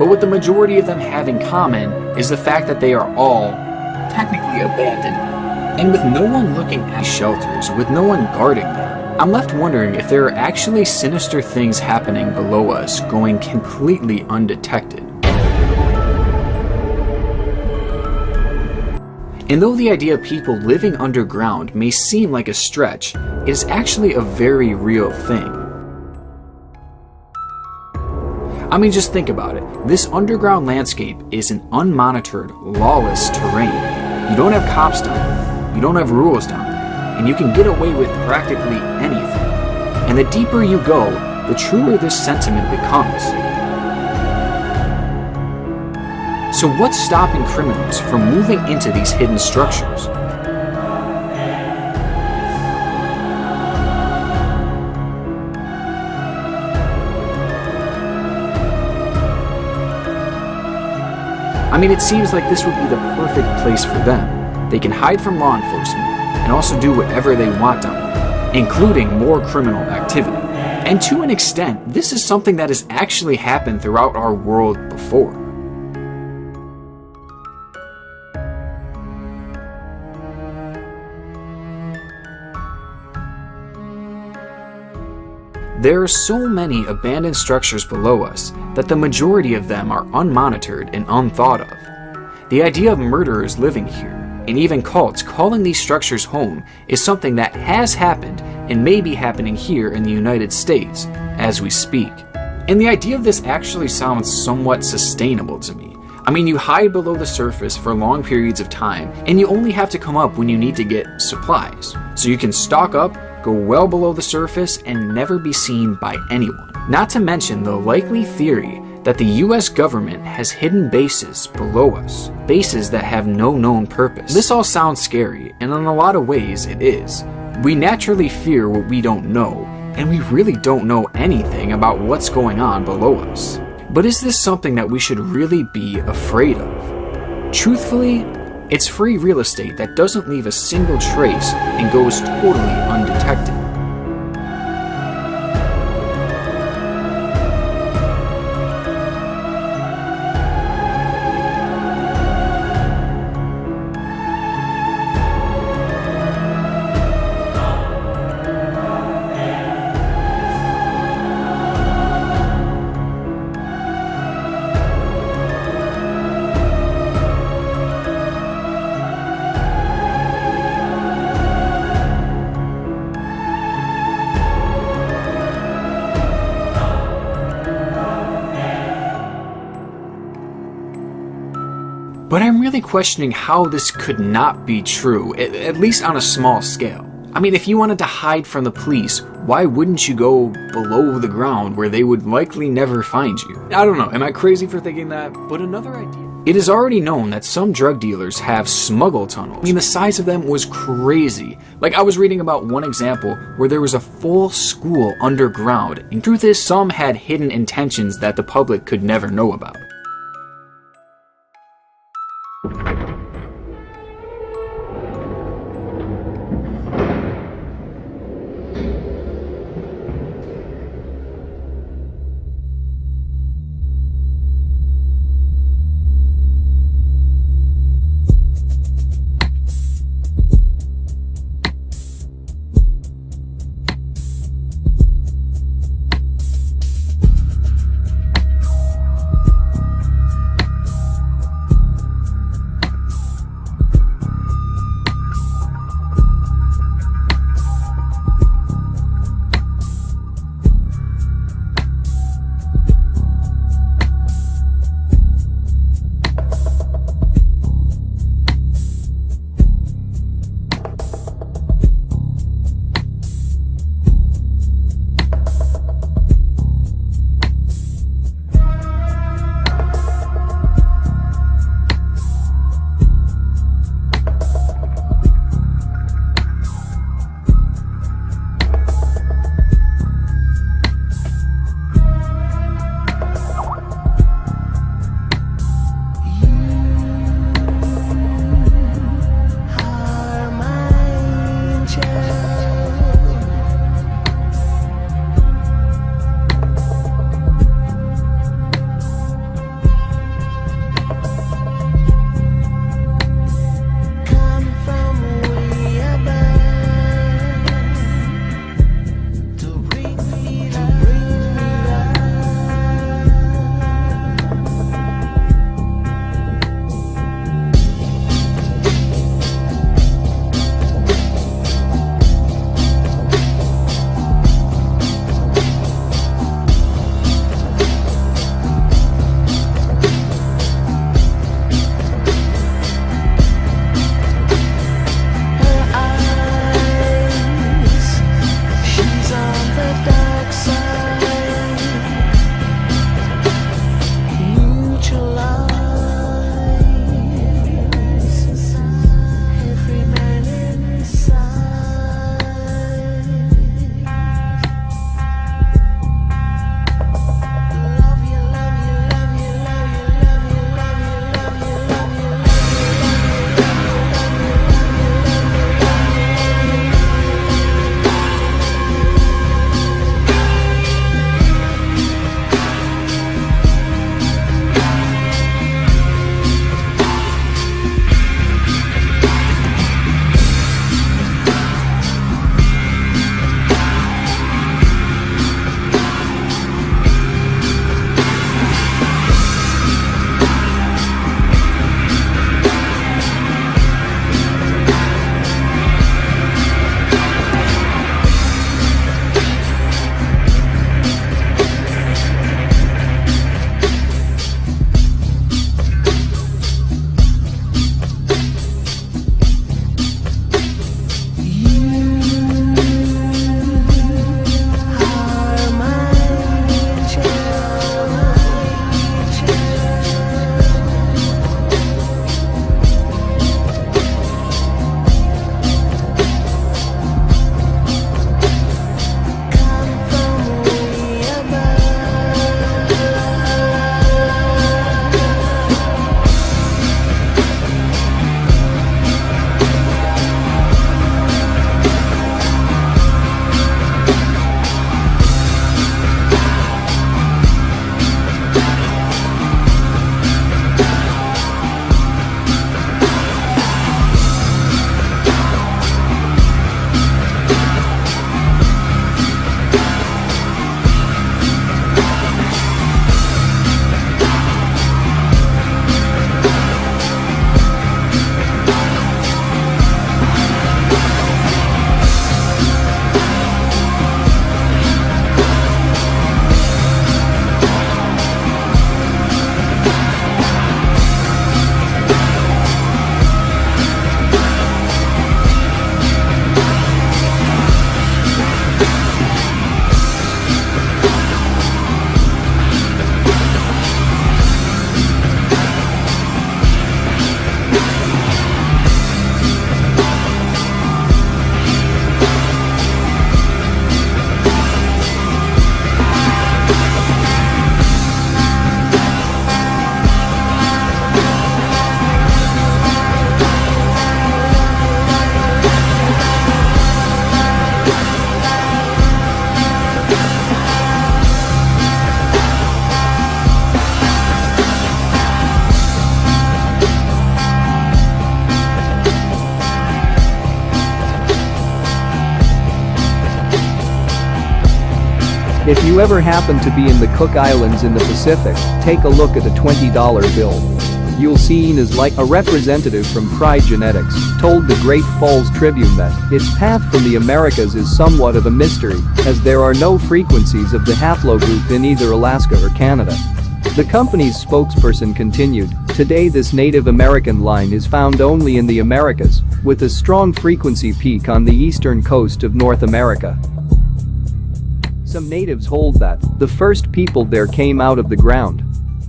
But what the majority of them have in common is the fact that they are all technically abandoned. And with no one looking at shelters, with no one guarding them, I'm left wondering if there are actually sinister things happening below us going completely undetected. And though the idea of people living underground may seem like a stretch, it is actually a very real thing. I mean, just think about it. This underground landscape is an unmonitored, lawless terrain. You don't have cops down there, you don't have rules down there, and you can get away with practically anything. And the deeper you go, the truer this sentiment becomes. So what's stopping criminals from moving into these hidden structures? I mean, it seems like this would be the perfect place for them. They can hide from law enforcement and also do whatever they want down there, including more criminal activity. And to an extent, this is something that has actually happened throughout our world before. There are so many abandoned structures below us that the majority of them are unmonitored and unthought of. The idea of murderers living here, and even cults calling these structures home, is something that has happened and may be happening here in the United States as we speak. And the idea of this actually sounds somewhat sustainable to me. I mean, you hide below the surface for long periods of time, and you only have to come up when you need to get supplies. So you can stock up, go well below the surface, and never be seen by anyone. Not to mention the likely theory that the US government has hidden bases below us, bases that have no known purpose. This all sounds scary, and in a lot of ways it is. We naturally fear what we don't know, and we really don't know anything about what's going on below us. But is this something that we should really be afraid of? Truthfully, it's free real estate that doesn't leave a single trace and goes totally undetected. But I'm really questioning how this could not be true, at least on a small scale. I mean, if you wanted to hide from the police, why wouldn't you go below the ground where they would likely never find you? I don't know, am I crazy for thinking that? But another idea. It is already known that some drug dealers have smuggle tunnels. I mean, the size of them was crazy. Like, I was reading about one example where there was a full school underground, and truth is, some had hidden intentions that the public could never know about. If you ever happen to be in the Cook Islands in the Pacific, take a look at a $20 bill. You'll see Ian is like a representative from Pride Genetics, told the Great Falls Tribune that its path from the Americas is somewhat of a mystery, as there are no frequencies of the haplogroup in either Alaska or Canada. The company's spokesperson continued, "Today this Native American line is found only in the Americas, with a strong frequency peak on the eastern coast of North America." Some natives hold that the first people there came out of the ground.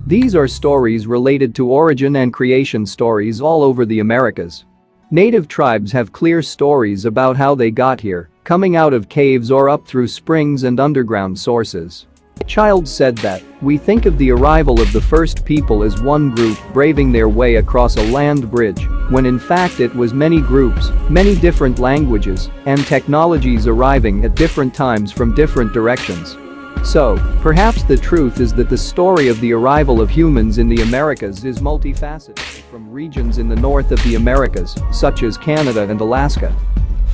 These are stories related to origin and creation stories all over the Americas. Native tribes have clear stories about how they got here, coming out of caves or up through springs and underground sources. Childs said that, "We think of the arrival of the first people as one group braving their way across a land bridge, when in fact it was many groups, many different languages, and technologies arriving at different times from different directions." So, perhaps the truth is that the story of the arrival of humans in the Americas is multifaceted, from regions in the north of the Americas, such as Canada and Alaska.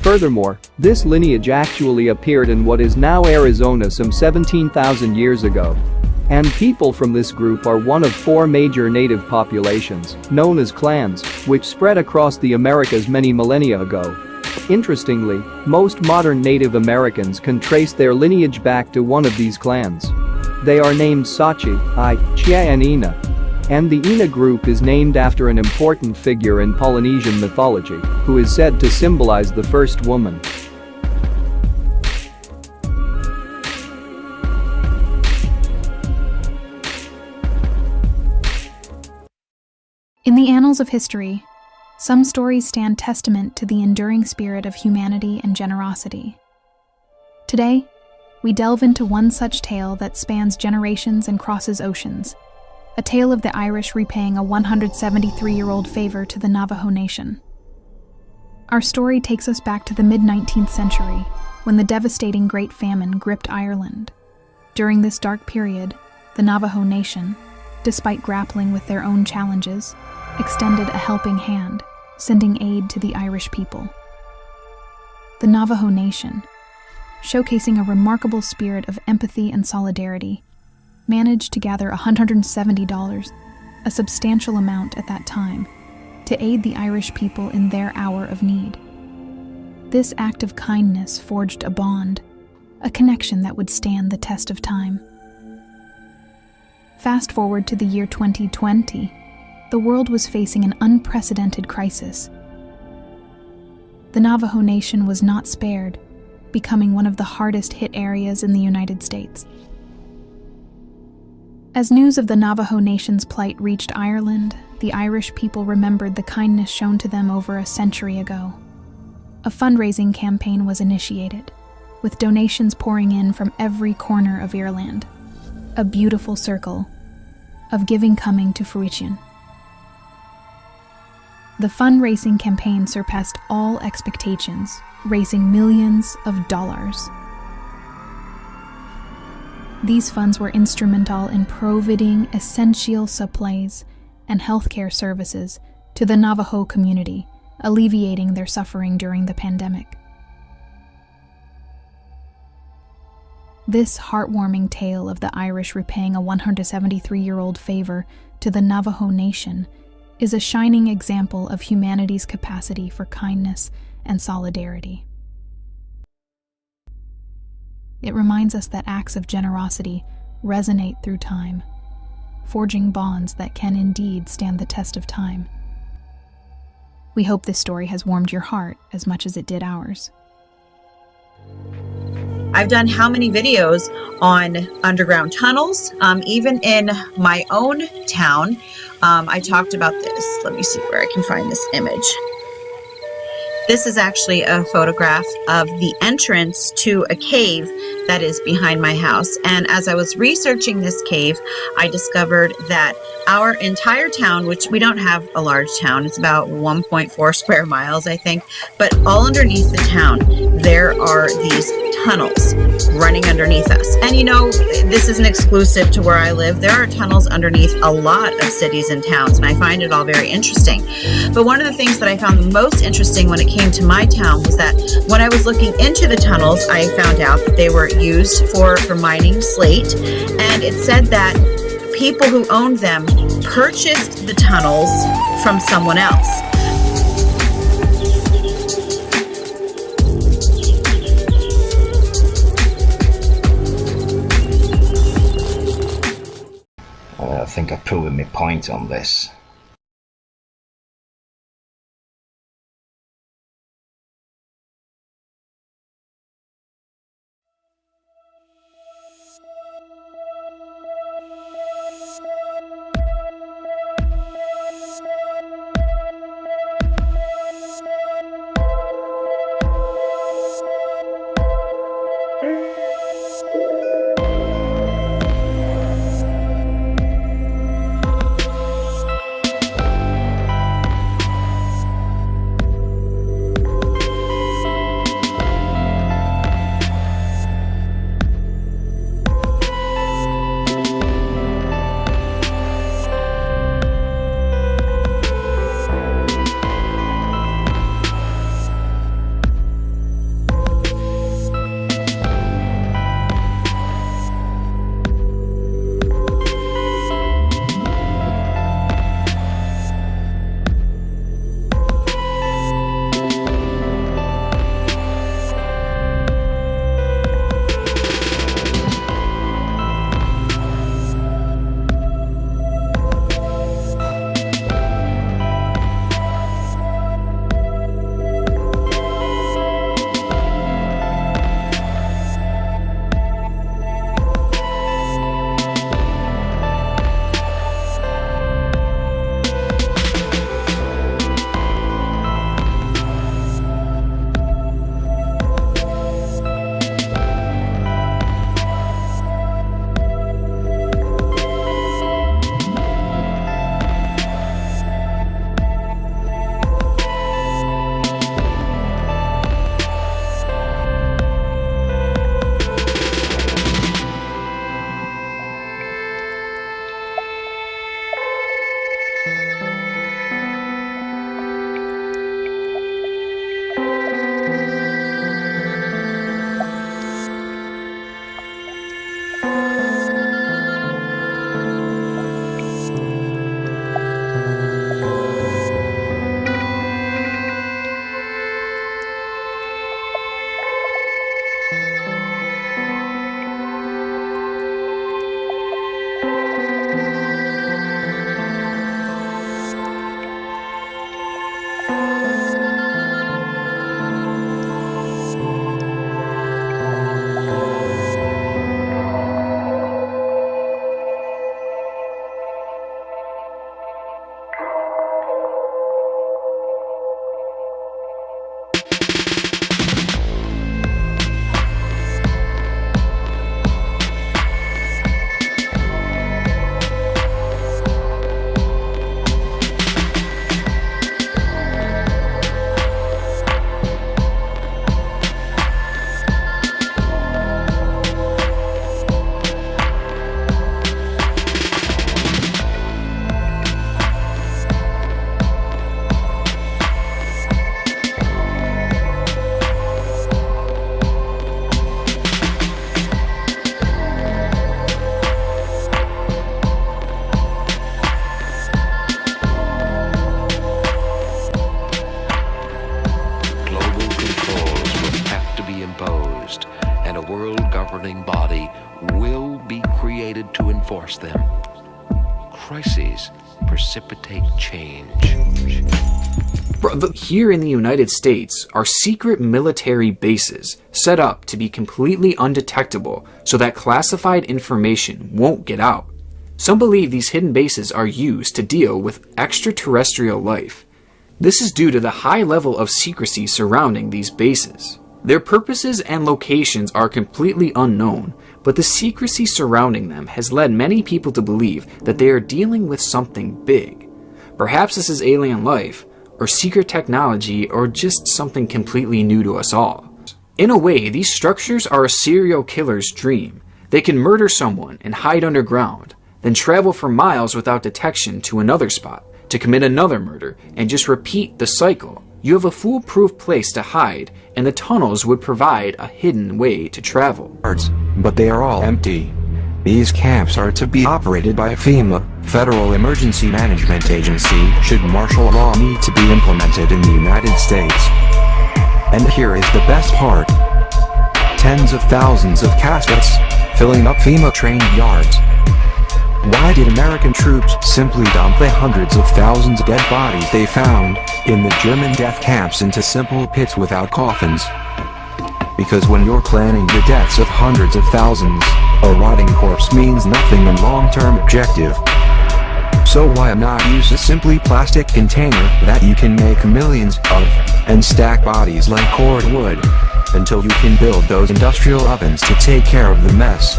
Furthermore, this lineage actually appeared in what is now Arizona some 17,000 years ago. And people from this group are one of 4 major native populations, known as clans, which spread across the Americas many millennia ago. Interestingly, most modern Native Americans can trace their lineage back to one of these clans. They are named Sachi, Chia and Ina. And the Ina group is named after an important figure in Polynesian mythology, who is said to symbolize the first woman. In the annals of history, some stories stand testament to the enduring spirit of humanity and generosity. Today, we delve into one such tale that spans generations and crosses oceans, a tale of the Irish repaying a 173-year-old favor to the Navajo Nation. Our story takes us back to the mid-19th century, when the devastating Great Famine gripped Ireland. During this dark period, the Navajo Nation, despite grappling with their own challenges, extended a helping hand, sending aid to the Irish people. The Navajo Nation, showcasing a remarkable spirit of empathy and solidarity, managed to gather $170, a substantial amount at that time, to aid the Irish people in their hour of need. This act of kindness forged a bond, a connection that would stand the test of time. Fast forward to the year 2020, the world was facing an unprecedented crisis. The Navajo Nation was not spared, becoming one of the hardest hit areas in the United States. As news of the Navajo Nation's plight reached Ireland, the Irish people remembered the kindness shown to them over a century ago. A fundraising campaign was initiated, with donations pouring in from every corner of Ireland. A beautiful circle of giving coming to fruition. The fundraising campaign surpassed all expectations, raising millions of dollars. These funds were instrumental in providing essential supplies and healthcare services to the Navajo community, alleviating their suffering during the pandemic. This heartwarming tale of the Irish repaying a 173-year-old favor to the Navajo Nation is a shining example of humanity's capacity for kindness and solidarity. It reminds us that acts of generosity resonate through time, forging bonds that can indeed stand the test of time. We hope this story has warmed your heart as much as it did ours. I've done how many videos on underground tunnels, even in my own town. I talked about this. Let me see where I can find this image. This is actually a photograph of the entrance to a cave that is behind my house. And as I was researching this cave, I discovered that our entire town, which we don't have a large town, it's about 1.4 square miles, I think, but all underneath the town, there are these tunnels running underneath us. And you know, this isn't exclusive to where I live. There are tunnels underneath a lot of cities and towns, and I find it all very interesting. But one of the things that I found the most interesting when it came came to my town was that when I was looking into the tunnels, I found out that they were used for mining slate, and it said that people who owned them purchased the tunnels from someone else. I think I've proven my point on this. governing body will be created to enforce them. Crises precipitate change. Here in the United States are secret military bases set up to be completely undetectable so that classified information won't get out. Some believe these hidden bases are used to deal with extraterrestrial life. This is due to the high level of secrecy surrounding these bases. Their purposes and locations are completely unknown, but the secrecy surrounding them has led many people to believe that they are dealing with something big. Perhaps this is alien life, or secret technology, or just something completely new to us all. In a way, these structures are a serial killer's dream. They can murder someone and hide underground, then travel for miles without detection to another spot to commit another murder and just repeat the cycle. You have a foolproof place to hide, and the tunnels would provide a hidden way to travel. But they are all empty. These camps are to be operated by FEMA, Federal Emergency Management Agency, should martial law need to be implemented in the United States. And here is the best part. Tens of thousands of caskets, filling up FEMA trained yards. Why did American troops simply dump the hundreds of thousands of dead bodies they found in the German death camps into simple pits without coffins? Because when you're planning the deaths of hundreds of thousands, a rotting corpse means nothing in long-term objective. So why not use a simply plastic container that you can make millions of, and stack bodies like cordwood, until you can build those industrial ovens to take care of the mess.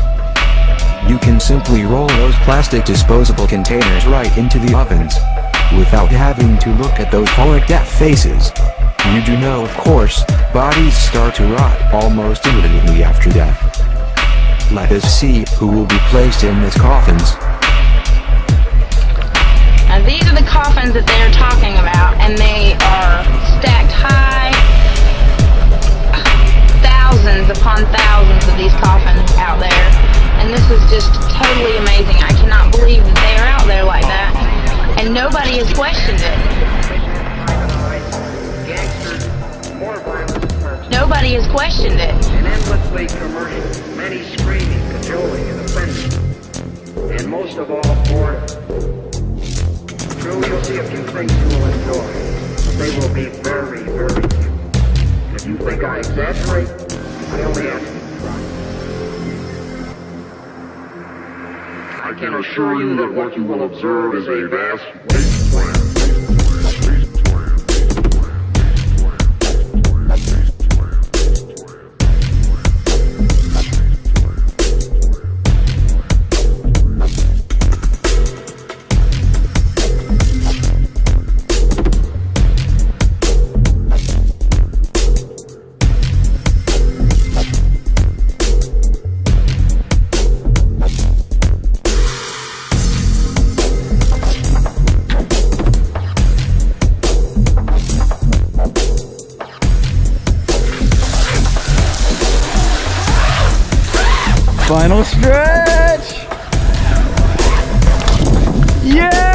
You can simply roll those plastic disposable containers right into the ovens, without having to look at those horrid death faces. You do know, of course, bodies start to rot almost immediately after death. Let us see who will be placed in these coffins. Now these are the coffins that they're talking about, and they are stacked high. Thousands upon thousands of these coffins out there. And this is just totally amazing. I cannot believe that they are out there like that. And nobody has questioned it. Nobody has questioned it. And endlessly commercial, many screaming, cajoling, and offending. And most of all, for true, you'll see a few things you will enjoy. They will be very, very few. And if you think I exaggerate, I only ask you to try. I can assure you that what you will observe is a vast wasteland. Final stretch! Yeah!